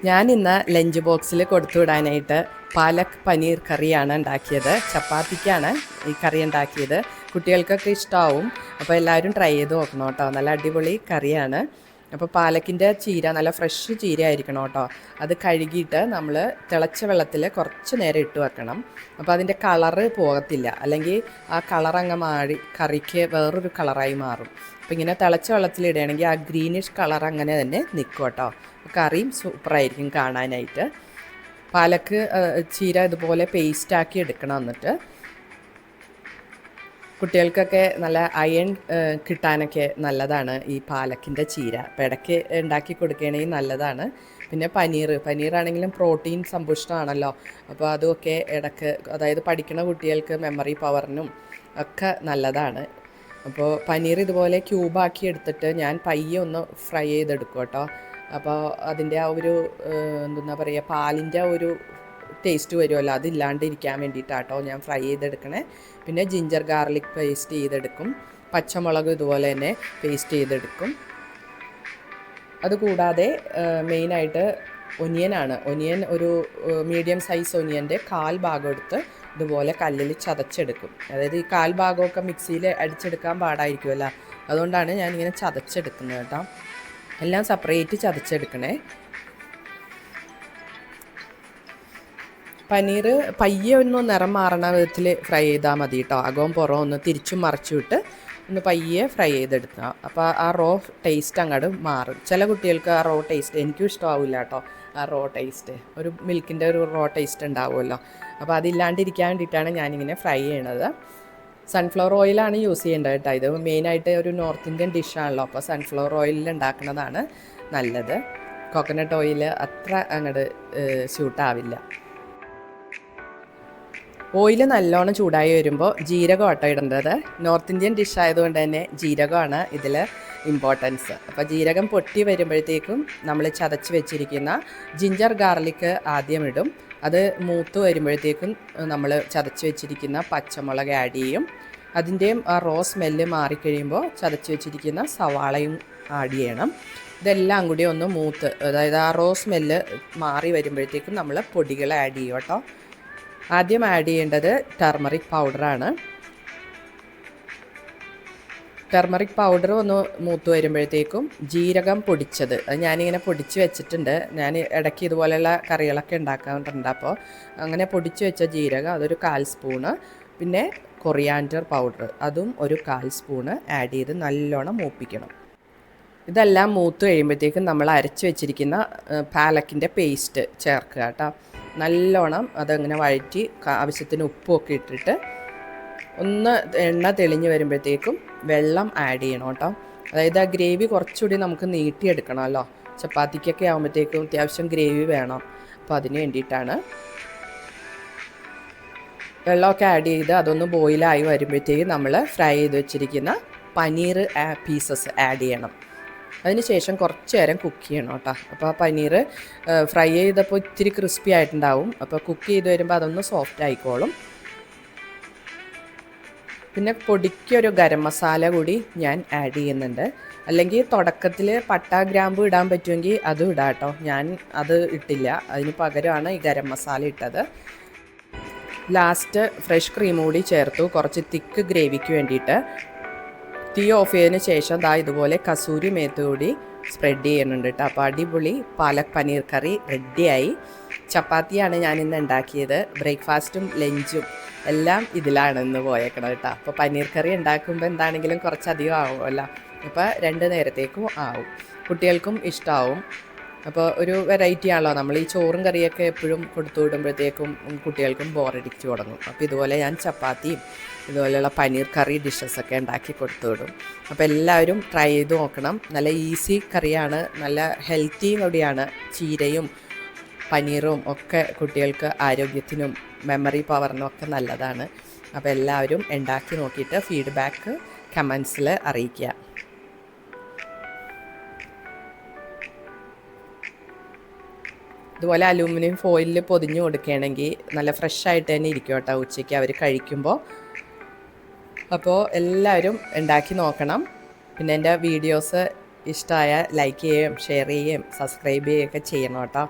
ഞാൻ ഇന്ന് ലഞ്ച് ബോക്സിൽ കൊടുത്തു വിടാനായിട്ട് പാലക് പനീർ കറിയാണ് ഉണ്ടാക്കിയത്. ചപ്പാത്തിക്കാണ് ഈ കറി ഉണ്ടാക്കിയത്. കുട്ടികൾക്കൊക്കെ ഇഷ്ടമാവും. അപ്പോൾ എല്ലാവരും ട്രൈ ചെയ്ത് നോക്കണം കേട്ടോ. നല്ല അടിപൊളി കറിയാണ്. അപ്പോൾ പാലക്കിൻ്റെ ചീര നല്ല ഫ്രഷ് ചീര ആയിരിക്കണം കേട്ടോ. അത് കഴുകിയിട്ട് നമ്മൾ തിളച്ച വെള്ളത്തിൽ കുറച്ച് നേരം ഇട്ട് വെക്കണം. അപ്പോൾ അതിൻ്റെ കളറ് പോകത്തില്ല, അല്ലെങ്കിൽ ആ കളറങ്ങ് മാറി കറിക്ക് വേറൊരു കളറായി മാറും. അപ്പോൾ ഇങ്ങനെ തിളച്ച വെള്ളത്തിലിടുകയാണെങ്കിൽ ആ ഗ്രീനിഷ് കളർ അങ്ങനെ തന്നെ നിൽക്കും കേട്ടോ. കറിയും സൂപ്പറായിരിക്കും കാണാനായിട്ട്. പാലക്ക് ചീര ഇതുപോലെ പേസ്റ്റാക്കി എടുക്കണം. എന്നിട്ട് കുട്ടികൾക്കൊക്കെ നല്ല അയൺ കിട്ടാനൊക്കെ നല്ലതാണ് ഈ പാലക്കിൻ്റെ ചീര. അപ്പോൾ ഇടയ്ക്ക് ഉണ്ടാക്കി കൊടുക്കുകയാണെങ്കിൽ നല്ലതാണ്. പിന്നെ പനീറാണെങ്കിലും പ്രോട്ടീൻ സമ്പുഷ്ടമാണല്ലോ. അപ്പോൾ അതുമൊക്കെ ഇടയ്ക്ക്, അതായത് പഠിക്കുന്ന കുട്ടികൾക്ക് മെമ്മറി പവറിനും ഒക്കെ നല്ലതാണ്. അപ്പോൾ പനീർ ഇതുപോലെ ക്യൂബാക്കി എടുത്തിട്ട് ഞാൻ പയ്യെ ഒന്ന് ഫ്രൈ ചെയ്തെടുക്കും കേട്ടോ. അപ്പോൾ അതിൻ്റെ ആ ഒരു എന്താ പറയുക, പാലിൻ്റെ ഒരു ടേസ്റ്റ് വരുമല്ലോ, അതില്ലാണ്ടിരിക്കാൻ വേണ്ടിയിട്ടാട്ടോ ഞാൻ ഫ്രൈ ചെയ്തെടുക്കണേ. പിന്നെ ജിഞ്ചർ ഗാർലിക് പേസ്റ്റ് ചെയ്തെടുക്കും. പച്ചമുളക് ഇതുപോലെ തന്നെ പേസ്റ്റ് ചെയ്തെടുക്കും. അതുകൂടാതെ മെയിനായിട്ട് ഒനിയൻ ഒരു മീഡിയം സൈസ് ഒനിയൻ്റെ കാൽ ഭാഗം എടുത്ത് ഇതുപോലെ കല്ലിൽ ചതച്ചെടുക്കും. അതായത് ഈ കാൽ ഭാഗമൊക്കെ മിക്സിയിൽ അടിച്ചെടുക്കാൻ പാടായിരിക്കുമല്ലോ, അതുകൊണ്ടാണ് ഞാനിങ്ങനെ ചതച്ചെടുക്കുന്നത് കേട്ടോ. എല്ലാം സെപ്പറേറ്റ് ചതച്ചെടുക്കണേ. പനീർ പയ്യെ ഒന്ന് നിറം മാറണ വിധത്തിൽ ഫ്രൈ ചെയ്താൽ മതി കേട്ടോ. അകവും പുറവും ഒന്ന് തിരിച്ചും മറിച്ചുവിട്ട് ഒന്ന് പയ്യെ ഫ്രൈ ചെയ്തെടുക്കുക. അപ്പോൾ ആ റോ ടേസ്റ്റ് അങ്ങോട്ട് മാറും. ചില കുട്ടികൾക്ക് ആ റോ ടേസ്റ്റ്, എനിക്കും ഇഷ്ടമാവില്ല കേട്ടോ ആ റോ ടേസ്റ്റ്. ഒരു മിൽക്കിൻ്റെ ഒരു റോ ടേസ്റ്റ് ഉണ്ടാവുമല്ലോ. അപ്പോൾ അതില്ലാണ്ടിരിക്കാൻ വേണ്ടിയിട്ടാണ് ഞാനിങ്ങനെ ഫ്രൈ ചെയ്യണത്. സൺഫ്ലവർ ഓയിലാണ് യൂസ് ചെയ്യേണ്ടത് കേട്ടോ. ഇത് മെയിനായിട്ട് ഒരു നോർത്ത് ഇന്ത്യൻ ഡിഷാണല്ലോ. അപ്പോൾ സൺഫ്ലവർ ഓയിലിൽ ഉണ്ടാക്കുന്നതാണ് നല്ലത്. കോക്കനട്ട് ഓയിൽ അത്ര അങ്ങോട്ട് സ്യൂട്ടാവില്ല. ഓയിൽ നല്ലോണം ചൂടായി വരുമ്പോൾ ജീരകം ആട്ടോ ഇടേണ്ടത്. നോർത്ത് ഇന്ത്യൻ ഡിഷ് ആയതുകൊണ്ട് തന്നെ ജീരകമാണ് ഇതിൽ ഇമ്പോർട്ടൻസ്. അപ്പോൾ ജീരകം പൊട്ടി വരുമ്പോഴത്തേക്കും നമ്മൾ ചതച്ച് വെച്ചിരിക്കുന്ന ജിഞ്ചർ ഗാർലിക് ആദ്യം ഇടും. അത് മൂത്ത് വരുമ്പോഴത്തേക്കും നമ്മൾ ചതച്ച് വെച്ചിരിക്കുന്ന പച്ചമുളക് ആഡ് ചെയ്യും. അതിൻ്റെയും ആ റോ സ്മെല്ല് മാറിക്കഴിയുമ്പോൾ ചതച്ച് വെച്ചിരിക്കുന്ന സവാളയും ആഡ് ചെയ്യണം. ഇതെല്ലാം കൂടി ഒന്ന് മൂത്ത്, അതായത് ആ റോ സ്മെല്ല് മാറി വരുമ്പോഴത്തേക്കും നമ്മൾ പൊടികൾ ആഡ് ചെയ്യും കേട്ടോ. ആദ്യം ആഡ് ചെയ്യേണ്ടത് ടർമറിക് പൗഡറാണ്. ടർമറിക് പൗഡർ ഒന്ന് മൂത്ത് വരുമ്പോഴത്തേക്കും ജീരകം പൊടിച്ചത്, അത് ഞാനിങ്ങനെ പൊടിച്ച് വെച്ചിട്ടുണ്ട്. ഞാൻ ഇടയ്ക്ക് ഇതുപോലെയുള്ള കറികളൊക്കെ ഉണ്ടാക്കാറുണ്ട്. അപ്പോൾ അങ്ങനെ പൊടിച്ച് വെച്ച ജീരകം അതൊരു 1/4 സ്പൂണ്. പിന്നെ കൊറിയാൻഡർ പൗഡർ അതും ഒരു 1/4 സ്പൂണ് ആഡ് ചെയ്ത് നല്ലോണം മൂപ്പിക്കണം. ഇതെല്ലാം മൂത്ത് കഴിയുമ്പോഴത്തേക്കും നമ്മൾ അരച്ച് വെച്ചിരിക്കുന്ന പാലക്കിൻ്റെ പേസ്റ്റ് ചേർക്കുക കേട്ടോ. നല്ലോണം അതങ്ങനെ വഴറ്റി ആവശ്യത്തിന് ഉപ്പുമൊക്കെ ഇട്ടിട്ട് ഒന്ന് എണ്ണ തെളിഞ്ഞ് വരുമ്പോഴത്തേക്കും വെള്ളം ആഡ് ചെയ്യണം കേട്ടോ. അതായത് ആ ഗ്രേവി കുറച്ചുകൂടി നമുക്ക് നീട്ടിയെടുക്കണമല്ലോ. ചപ്പാത്തിക്കൊക്കെ ആകുമ്പോഴത്തേക്കും അത്യാവശ്യം ഗ്രേവി വേണം. അപ്പോൾ അതിന് വേണ്ടിയിട്ടാണ് വെള്ളമൊക്കെ ആഡ് ചെയ്ത് അതൊന്ന് ബോയിലായി വരുമ്പോഴത്തേക്കും നമ്മൾ ഫ്രൈ ചെയ്ത് വെച്ചിരിക്കുന്ന പനീർ പീസസ് ആഡ് ചെയ്യണം. അതിനുശേഷം കുറച്ച് നേരം കുക്ക് ചെയ്യണം കേട്ടോ. അപ്പോൾ ആ പനീർ ഫ്രൈ ചെയ്തപ്പോൾ ഇത്തിരി ക്രിസ്പി ആയിട്ടുണ്ടാവും. അപ്പോൾ കുക്ക് ചെയ്ത് വരുമ്പോൾ അതൊന്ന് സോഫ്റ്റ് ആയിക്കോളും. പിന്നെ പൊടിക്കൊരു ഗരം മസാല കൂടി ഞാൻ ആഡ് ചെയ്യുന്നുണ്ട്. അല്ലെങ്കിൽ തുടക്കത്തിൽ പട്ട ഗ്രാമ്പു ഇടാൻ പറ്റുമെങ്കിൽ അതും ഇടാം കേട്ടോ. ഞാൻ അത് ഇട്ടില്ല, അതിന് പകരമാണ് ഈ ഗരം മസാല ഇട്ടത്. ലാസ്റ്റ് ഫ്രഷ് ക്രീം കൂടി ചേർത്തു, കുറച്ച് തിക്ക് ഗ്രേവിക്ക് വേണ്ടിയിട്ട്. തീ ഓഫ് ചെയ്തതിന് ശേഷം ഇതുപോലെ കസൂരി മേത്ത് കൂടി സ്പ്രെഡ് ചെയ്യുന്നുണ്ട് കേട്ടോ. അപ്പോൾ അടിപൊളി പാലക് പനീർ കറി റെഡിയായി. ചപ്പാത്തിയാണ് ഞാനിന്ന് ഉണ്ടാക്കിയത്. ബ്രേക്ക്ഫാസ്റ്റും ലഞ്ചും എല്ലാം ഇതിലാണ് ഇന്ന് പോയേക്കണം കേട്ടോ. അപ്പോൾ പനീർ കറി ഉണ്ടാക്കുമ്പോൾ എന്താണെങ്കിലും കുറച്ചധികം ആവുമല്ലോ. അപ്പോൾ 2 നേരത്തേക്കും ആവും. കുട്ടികൾക്കും ഇഷ്ടമാവും. അപ്പോൾ ഒരു വെറൈറ്റി ആണല്ലോ. നമ്മൾ ഈ ചോറും കറിയൊക്കെ എപ്പോഴും കൊടുത്തു വിടുമ്പോഴത്തേക്കും കുട്ടികൾക്കും ബോറടിച്ച് തുടങ്ങും. അപ്പോൾ ഇതുപോലെ ഞാൻ ചപ്പാത്തിയും ഇതുപോലെയുള്ള പനീർ കറി ഡിഷസൊക്കെ ഉണ്ടാക്കി കൊടുത്തു വിടും. അപ്പോൾ എല്ലാവരും ട്രൈ ചെയ്ത് നോക്കണം. നല്ല ഈസി കറിയാണ്, നല്ല ഹെൽത്തിയും കൂടിയാണ്. ചീരയും പനീറും ഒക്കെ കുട്ടികൾക്ക് ആരോഗ്യത്തിനും മെമ്മറി പവറിനും ഒക്കെ നല്ലതാണ്. അപ്പോൾ എല്ലാവരും ഉണ്ടാക്കി നോക്കിയിട്ട് ഫീഡ്ബാക്ക് കമൻസിൽ അറിയിക്കുക. ഇതുപോലെ അലൂമിനിയം ഫോയിലിൽ പൊതിഞ്ഞ് കൊടുക്കുകയാണെങ്കിൽ നല്ല ഫ്രഷായിട്ട് തന്നെ ഇരിക്കും കേട്ടോ ഉച്ചയ്ക്ക് അവർ കഴിക്കുമ്പോൾ. അപ്പോൾ എല്ലാവരും ഉണ്ടാക്കി നോക്കണം. പിന്നെ എൻ്റെ വീഡിയോസ് ഇഷ്ടമായ ലൈക്ക് ചെയ്യുകയും ഷെയർ ചെയ്യുകയും സബ്സ്ക്രൈബ് ചെയ്യുകയൊക്കെ ചെയ്യണം കേട്ടോ.